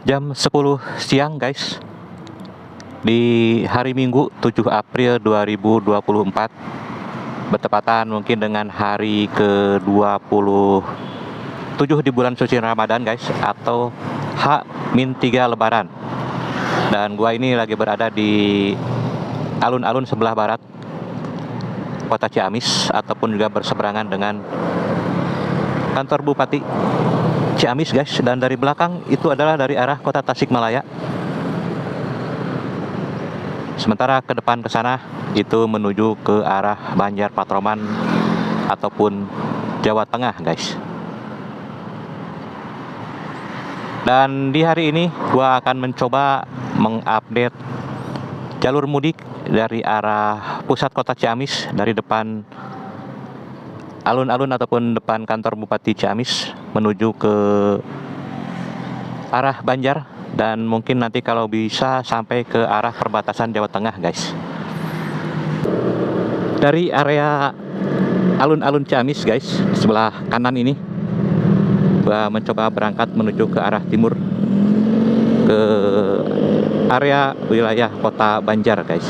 Jam 10 siang guys, di hari Minggu 7 April 2024, bertepatan mungkin dengan hari ke-27 di bulan suci Ramadan guys, atau H-3 Lebaran. Dan gua ini lagi berada di alun-alun sebelah barat kota Ciamis, ataupun juga berseberangan dengan kantor Bupati Ciamis guys. Dan dari belakang itu adalah dari arah kota Tasikmalaya, sementara ke depan ke sana itu menuju ke arah Banjar Patroman ataupun Jawa Tengah guys. Dan di hari ini gua akan mencoba mengupdate jalur mudik dari arah pusat kota Ciamis, dari depan alun-alun ataupun depan kantor Bupati Ciamis menuju ke arah Banjar, dan mungkin nanti kalau bisa sampai ke arah perbatasan Jawa Tengah guys. Dari area alun-alun Ciamis guys, sebelah kanan ini gua mencoba berangkat menuju ke arah timur, ke area wilayah kota Banjar guys.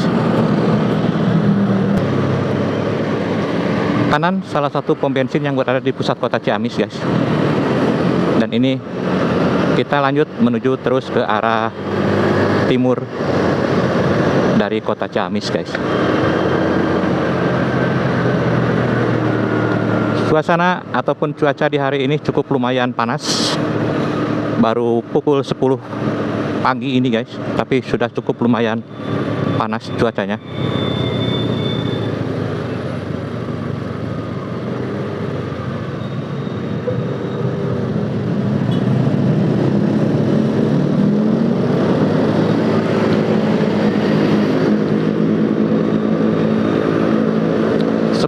Kanan salah satu pom bensin yang berada di pusat kota Ciamis guys. Dan ini kita lanjut menuju terus ke arah timur dari kota Ciamis guys. Suasana ataupun cuaca di hari ini cukup lumayan panas. Baru pukul 10 pagi ini guys, tapi sudah cukup lumayan panas cuacanya.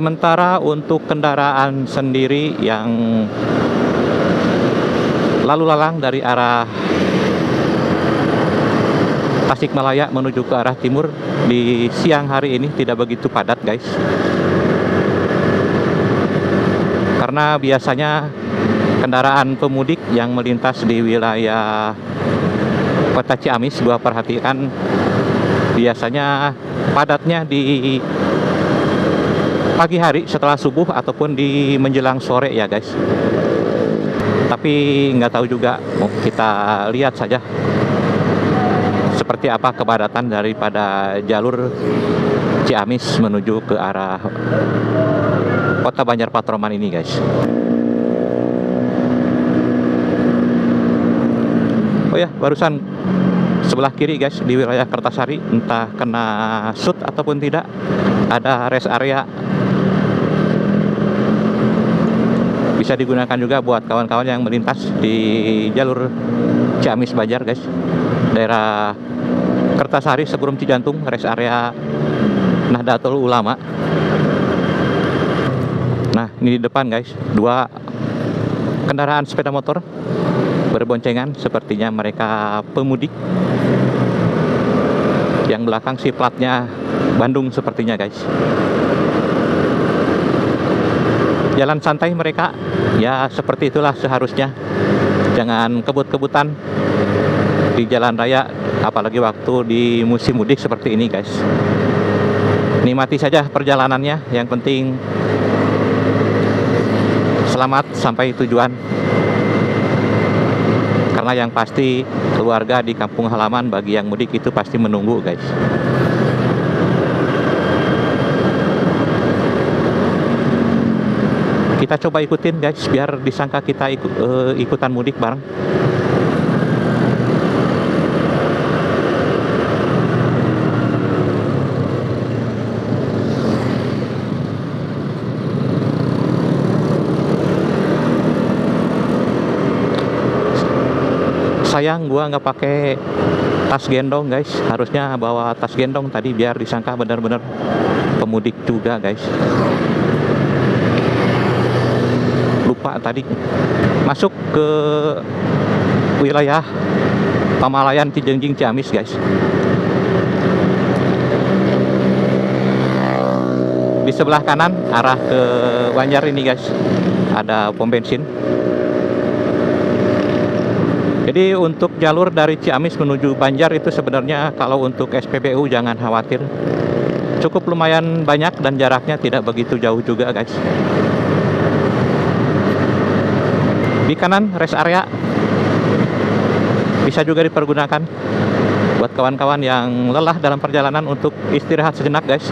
Sementara untuk kendaraan sendiri yang lalu lalang dari arah Tasikmalaya menuju ke arah timur di siang hari ini tidak begitu padat guys. Karena biasanya kendaraan pemudik yang melintas di wilayah kota Ciamis, gua perhatikan biasanya padatnya di pagi hari setelah subuh ataupun di menjelang sore ya guys. Tapi nggak tahu juga, kita lihat saja seperti apa kepadatan daripada jalur Ciamis menuju ke arah kota Banjar Patroman ini guys. Oh ya, barusan sebelah kiri guys, di wilayah Kertasari, entah kena shoot ataupun tidak, ada rest area. Bisa digunakan juga buat kawan-kawan yang melintas di jalur Ciamis Banjar guys. Daerah Kertasari sebelum Cijantung, rest area Nahdlatul Ulama. Nah, ini di depan guys, dua kendaraan sepeda motor berboncengan, sepertinya mereka pemudik. Yang belakang si platnya Bandung sepertinya guys. Jalan santai mereka, ya seperti itulah seharusnya. Jangan kebut-kebutan di jalan raya, apalagi waktu di musim mudik seperti ini guys. Nikmati saja perjalanannya, yang penting selamat sampai tujuan. Karena yang pasti keluarga di kampung halaman bagi yang mudik itu pasti menunggu guys. Kita coba ikutin guys, biar disangka kita ikutan mudik bareng. Sayang gua nggak pakai tas gendong guys, harusnya bawa tas gendong tadi biar disangka benar-benar pemudik juga guys. Lupa tadi masuk ke wilayah Pamalayan Cijengjing Ciamis guys. Di sebelah kanan arah ke Banjar ini guys, ada pom bensin. Jadi untuk jalur dari Ciamis menuju Banjar itu sebenarnya kalau untuk SPBU jangan khawatir. Cukup lumayan banyak dan jaraknya tidak begitu jauh juga guys. Di kanan rest area bisa juga dipergunakan buat kawan-kawan yang lelah dalam perjalanan untuk istirahat sejenak guys.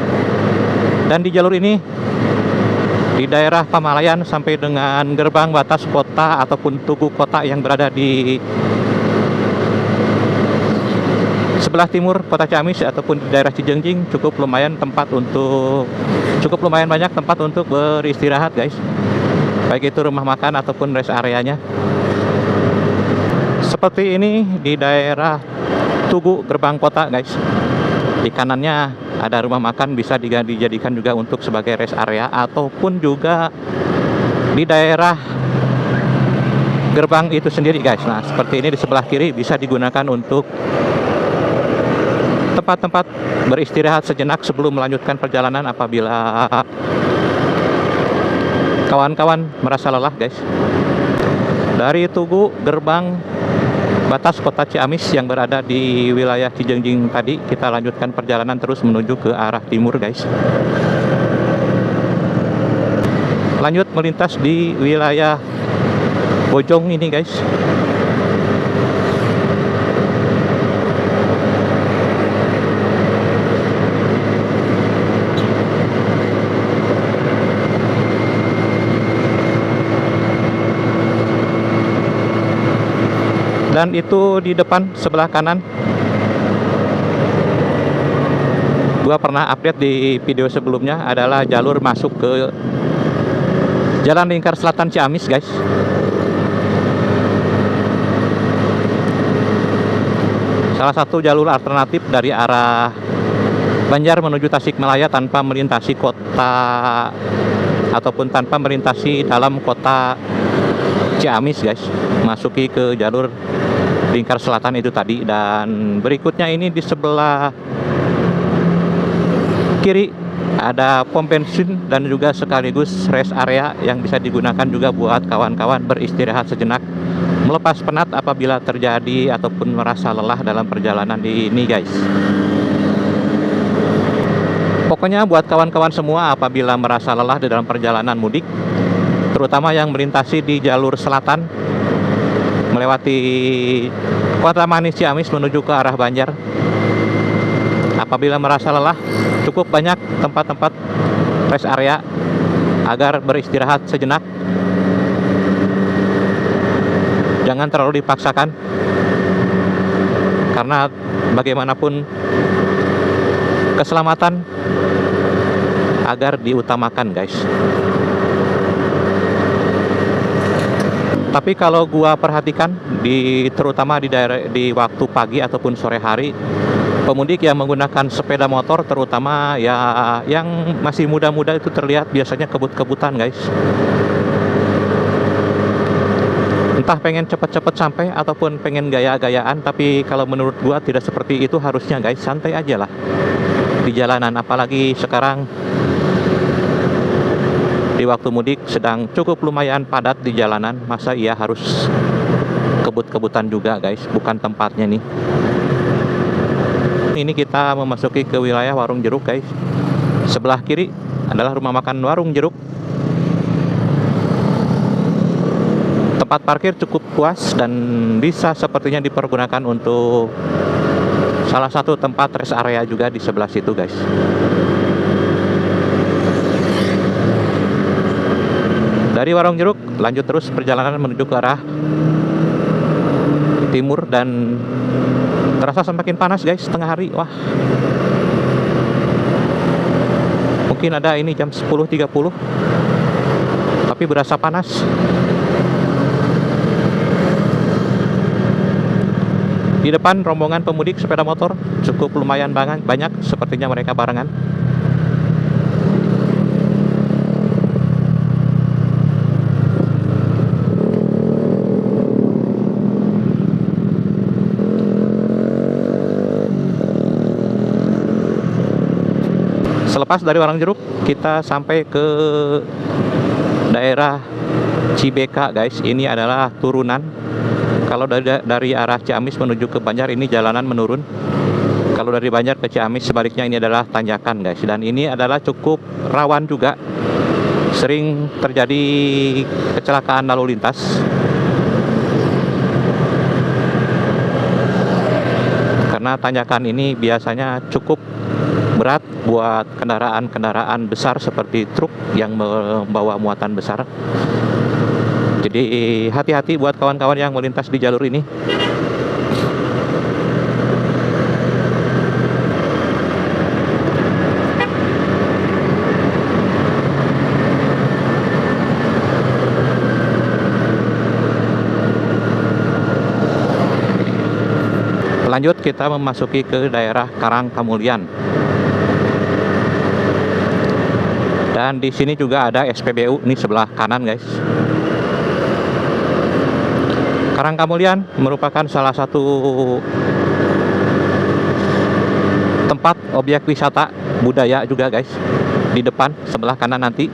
Dan di jalur ini di daerah Pamalayan sampai dengan gerbang batas kota ataupun Tugu kota yang berada di sebelah timur kota Ciamis ataupun di daerah Cijengjing cukup lumayan banyak tempat untuk beristirahat guys, baik itu rumah makan ataupun rest areanya. Seperti ini di daerah Tugu gerbang kota guys, di kanannya ada rumah makan, bisa dijadikan juga untuk sebagai rest area, ataupun juga di daerah gerbang itu sendiri guys. Nah seperti ini di sebelah kiri bisa digunakan untuk tempat-tempat beristirahat sejenak sebelum melanjutkan perjalanan apabila kawan-kawan merasa lelah guys. Dari Tugu gerbang batas kota Ciamis yang berada di wilayah Cijengjing tadi, kita lanjutkan perjalanan terus menuju ke arah timur guys. Lanjut melintas di wilayah Bojong ini guys. Dan itu di depan sebelah kanan, gua pernah update di video sebelumnya, adalah jalur masuk ke Jalan Lingkar Selatan Ciamis guys. Salah satu jalur alternatif dari arah Banjar menuju Tasikmalaya tanpa melintasi kota ataupun tanpa melintasi dalam kota Ciamis guys, masuki ke jalur Lingkar Selatan itu tadi. Dan berikutnya ini di sebelah kiri ada pom bensin dan juga sekaligus rest area yang bisa digunakan juga buat kawan-kawan beristirahat sejenak, melepas penat apabila terjadi ataupun merasa lelah dalam perjalanan ini guys. Pokoknya buat kawan-kawan semua apabila merasa lelah di dalam perjalanan mudik, terutama yang melintasi di jalur selatan melewati Kota Manis Ciamis menuju ke arah Banjar, apabila merasa lelah, cukup banyak tempat-tempat rest area agar beristirahat sejenak. Jangan terlalu dipaksakan, karena bagaimanapun keselamatan agar diutamakan guys. Tapi kalau gua perhatikan terutama di waktu pagi ataupun sore hari, pemudik yang menggunakan sepeda motor, terutama ya yang masih muda-muda itu terlihat biasanya kebut-kebutan guys. Entah pengen cepet-cepet sampai ataupun pengen gaya-gayaan, tapi kalau menurut gua tidak seperti itu harusnya guys. Santai aja lah di jalanan, apalagi sekarang di waktu mudik sedang cukup lumayan padat di jalanan. Masa iya harus kebut-kebutan juga guys, bukan tempatnya nih. Ini kita memasuki ke wilayah Warung Jeruk guys. Sebelah kiri adalah rumah makan Warung Jeruk. Tempat parkir cukup puas dan bisa sepertinya dipergunakan untuk salah satu tempat rest area juga di sebelah situ guys. Dari Warung Jeruk lanjut terus perjalanan menuju ke arah timur dan terasa semakin panas guys tengah hari. Wah, mungkin ada ini jam 10.30 tapi berasa panas. Di depan rombongan pemudik sepeda motor cukup lumayan banyak, sepertinya mereka barengan. Selepas dari Warung Jeruk, kita sampai ke daerah Cibeka guys. Ini adalah turunan Kalau dari arah Ciamis menuju ke Banjar ini jalanan menurun. Kalau dari Banjar ke Ciamis sebaliknya ini adalah tanjakan guys, dan ini adalah cukup rawan juga, sering terjadi kecelakaan lalu lintas. Karena tanjakan ini biasanya cukup berat buat kendaraan-kendaraan besar seperti truk yang membawa muatan besar. Jadi hati-hati buat kawan-kawan yang melintas di jalur ini. Lanjut kita memasuki ke daerah Karangkamulian. Dan di sini juga ada SPBU nih sebelah kanan guys. Karangkamulian merupakan salah satu tempat objek wisata budaya juga guys. Di depan sebelah kanan nanti.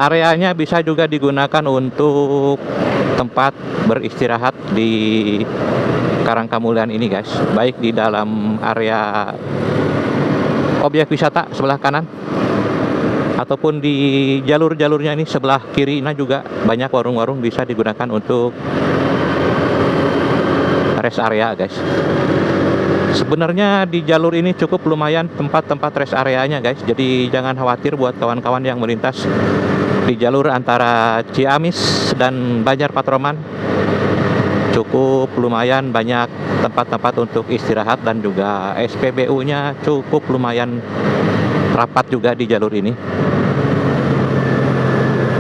Areanya bisa juga digunakan untuk tempat beristirahat di Karangkamulian ini guys, baik di dalam area objek wisata sebelah kanan ataupun di jalur-jalurnya ini sebelah kiri. Nah juga banyak warung-warung bisa digunakan untuk rest area guys. Sebenarnya di jalur ini cukup lumayan tempat-tempat rest areanya guys, jadi jangan khawatir buat kawan-kawan yang melintas di jalur antara Ciamis dan Banjar Patroman. Cukup lumayan banyak tempat-tempat untuk istirahat, dan juga SPBU-nya cukup lumayan rapat juga di jalur ini,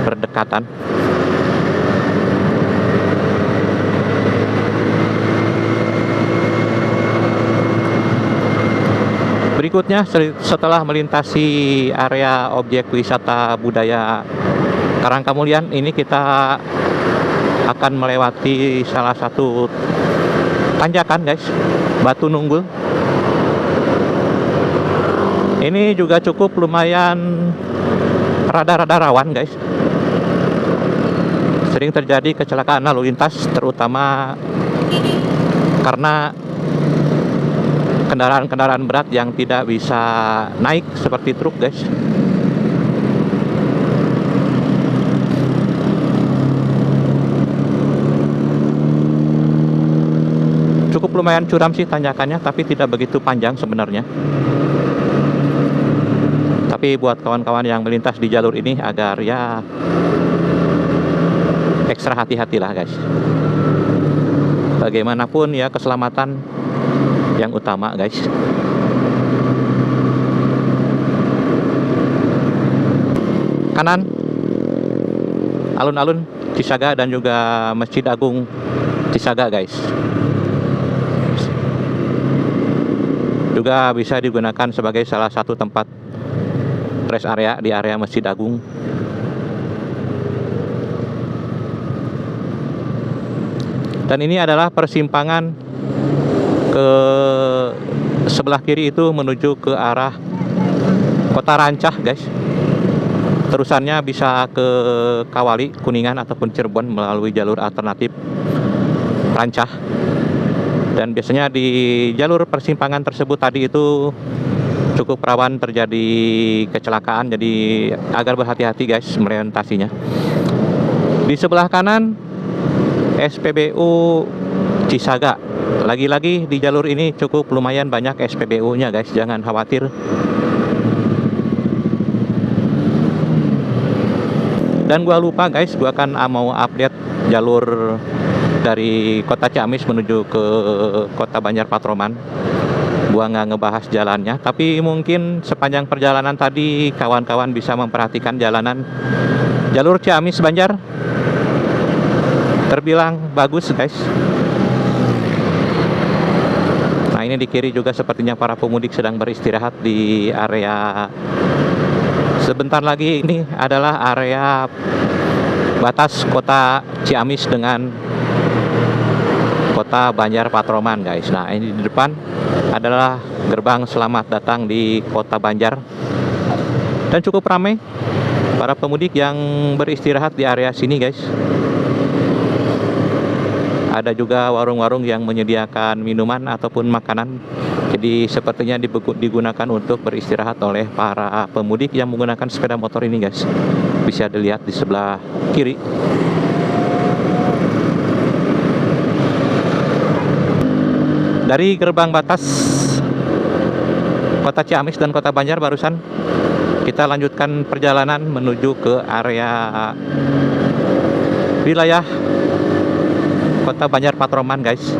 berdekatan. Berikutnya setelah melintasi area objek wisata budaya Karangkamulian ini, kita akan melewati salah satu tanjakan guys, Batu Nunggul. Ini juga cukup lumayan rada-rada rawan guys. Sering terjadi kecelakaan lalu lintas, terutama karena kendaraan-kendaraan berat yang tidak bisa naik seperti truk guys. Cukup lumayan curam sih tanjakannya, tapi tidak begitu panjang sebenarnya. Tapi buat kawan-kawan yang melintas di jalur ini agar ya ekstra hati-hatilah guys. Bagaimanapun ya keselamatan yang utama guys. Kanan alun-alun Cisaga dan juga Masjid Agung Cisaga guys. Juga bisa digunakan sebagai salah satu tempat rest area di area Masjid Agung. Dan ini adalah persimpangan ke sebelah kiri itu menuju ke arah Kota Rancah guys. Terusannya bisa ke Kawali, Kuningan ataupun Cirebon melalui jalur alternatif Rancah. Dan biasanya di jalur persimpangan tersebut tadi itu cukup rawan terjadi kecelakaan, jadi agar berhati-hati guys melintasinya. Di sebelah kanan SPBU Cisaga. Lagi-lagi di jalur ini cukup lumayan banyak SPBU-nya guys, jangan khawatir. Dan gua lupa guys, gua akan mau update jalur dari kota Ciamis menuju ke kota Banjar Patroman. Gua nggak ngebahas jalannya, tapi mungkin sepanjang perjalanan tadi kawan-kawan bisa memperhatikan jalanan jalur Ciamis Banjar terbilang bagus guys. Nah ini di kiri juga sepertinya para pemudik sedang beristirahat di area. Sebentar lagi ini adalah area batas kota Ciamis dengan kota Banjar Patroman guys. Nah ini di depan adalah gerbang selamat datang di kota Banjar, dan cukup ramai para pemudik yang beristirahat di area sini guys. Ada juga warung-warung yang menyediakan minuman ataupun makanan. Jadi sepertinya digunakan untuk beristirahat oleh para pemudik yang menggunakan sepeda motor ini guys. Bisa dilihat di sebelah kiri. Dari gerbang batas Kota Ciamis dan Kota Banjar barusan kita lanjutkan perjalanan menuju ke area wilayah Kota Banjar Patroman guys.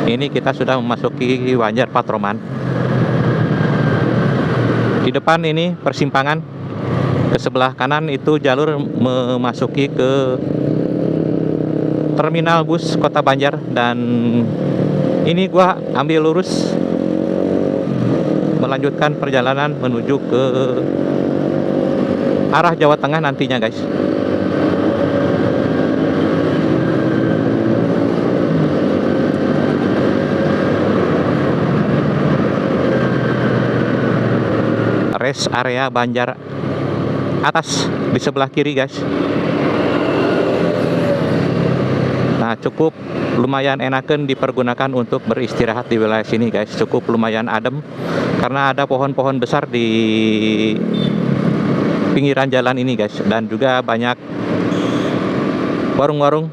Ini kita sudah memasuki Banjar Patroman. Di depan ini persimpangan, ke sebelah kanan itu jalur memasuki ke terminal bus Kota Banjar, dan ini gua ambil lurus melanjutkan perjalanan menuju ke arah Jawa Tengah nantinya guys. Rest area Banjar atas di sebelah kiri guys. Nah, cukup lumayan enakan dipergunakan untuk beristirahat di wilayah sini guys. Cukup lumayan adem karena ada pohon-pohon besar di pinggiran jalan ini guys, dan juga banyak warung-warung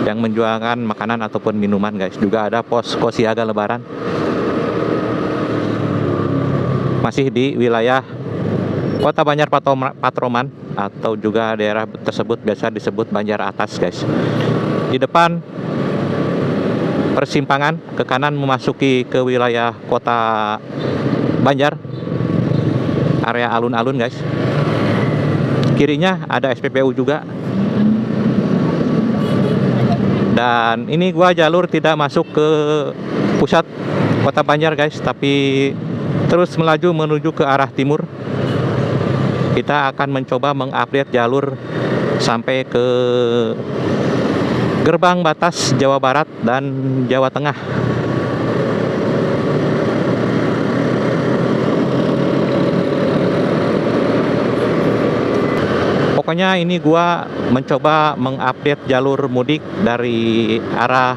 yang menjualkan makanan ataupun minuman guys. Juga ada posko siaga lebaran. Masih di wilayah Kota Banjar Patroman, atau juga daerah tersebut biasa disebut Banjar Atas guys. Di depan persimpangan ke kanan memasuki ke wilayah Kota Banjar, area alun-alun guys. Kirinya ada SPBU juga. Dan ini gua jalur tidak masuk ke pusat Kota Banjar guys, tapi terus melaju menuju ke arah timur. Kita akan mencoba mengupdate jalur sampai ke gerbang batas Jawa Barat dan Jawa Tengah. Pokoknya ini gua mencoba mengupdate jalur mudik dari arah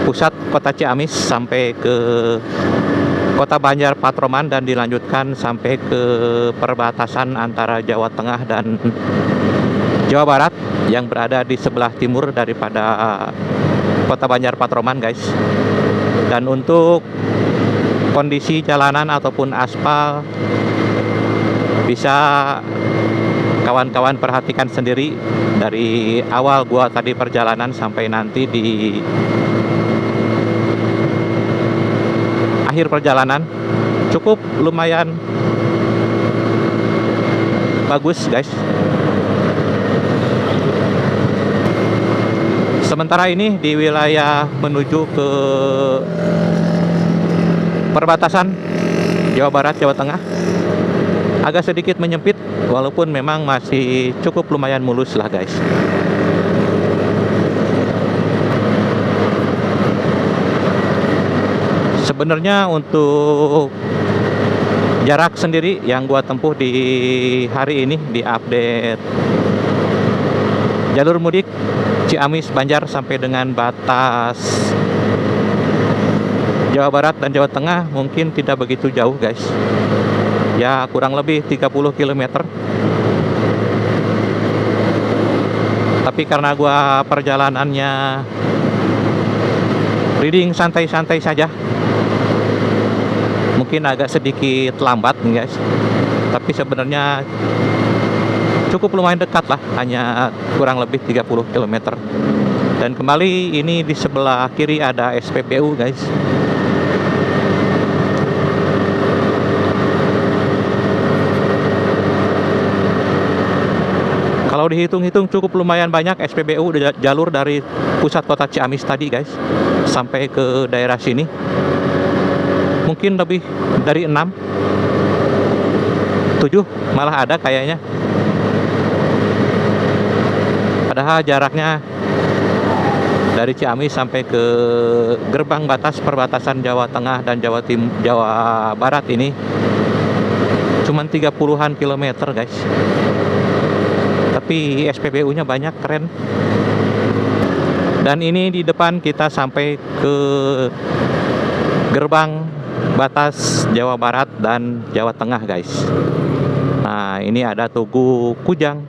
pusat Kota Ciamis sampai ke Kota Banjar Patroman, dan dilanjutkan sampai ke perbatasan antara Jawa Tengah dan Jawa Barat yang berada di sebelah timur daripada Kota Banjar Patroman guys. Dan untuk kondisi jalanan ataupun aspal bisa kawan-kawan perhatikan sendiri dari awal gua tadi perjalanan sampai nanti di akhir perjalanan. Cukup lumayan bagus guys. Sementara ini di wilayah menuju ke perbatasan Jawa Barat Jawa Tengah agak sedikit menyempit, walaupun memang masih cukup lumayan mulus lah guys. Sebenarnya untuk jarak sendiri yang gua tempuh di hari ini di update jalur mudik Ciamis Banjar sampai dengan batas Jawa Barat dan Jawa Tengah mungkin tidak begitu jauh guys. Ya kurang lebih 30 km. Tapi karena gua perjalanannya reading santai-santai saja, mungkin agak sedikit lambat nih guys. Tapi sebenarnya cukup lumayan dekat lah, hanya kurang lebih 30 km. Dan kembali ini di sebelah kiri ada SPBU guys. Kalau dihitung-hitung cukup lumayan banyak SPBU jalur dari pusat Kota Ciamis tadi guys sampai ke daerah sini. Mungkin lebih dari 6, 7 malah ada kayaknya. Padahal jaraknya dari Ciamis sampai ke gerbang batas perbatasan Jawa Tengah dan Jawa Barat ini cuman 30-an kilometer guys. Tapi SPBU-nya banyak, keren. Dan ini di depan kita sampai ke gerbang batas Jawa Barat dan Jawa Tengah, guys. Nah, ini ada Tugu Kujang,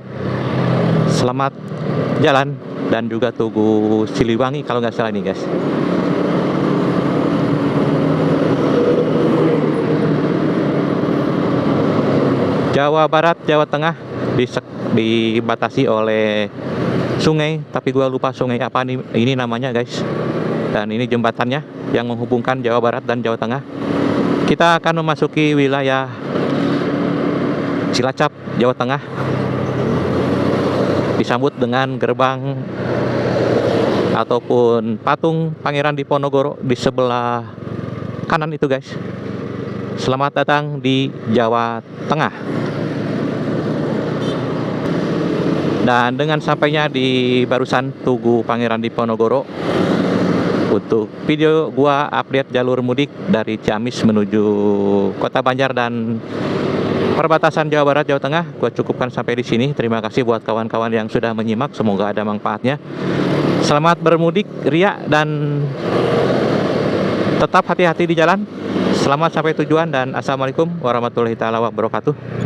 Selamat Jalan, dan juga Tugu Siliwangi kalau nggak salah nih, guys. Jawa Barat, Jawa Tengah dibatasi oleh sungai, tapi gua lupa sungai apa nih ini namanya, guys. Dan ini jembatannya yang menghubungkan Jawa Barat dan Jawa Tengah. Kita akan memasuki wilayah Cilacap, Jawa Tengah. Disambut dengan gerbang ataupun patung Pangeran Diponegoro di sebelah kanan itu, guys. Selamat datang di Jawa Tengah. Dan dengan sampainya di barusan Tugu Pangeran Diponegoro, untuk video gua update jalur mudik dari Ciamis menuju Kota Banjar dan perbatasan Jawa Barat Jawa Tengah, gua cukupkan sampai di sini. Terima kasih buat kawan-kawan yang sudah menyimak, semoga ada manfaatnya. Selamat bermudik ria dan tetap hati-hati di jalan. Selamat sampai tujuan dan assalamualaikum warahmatullahi taala wabarakatuh.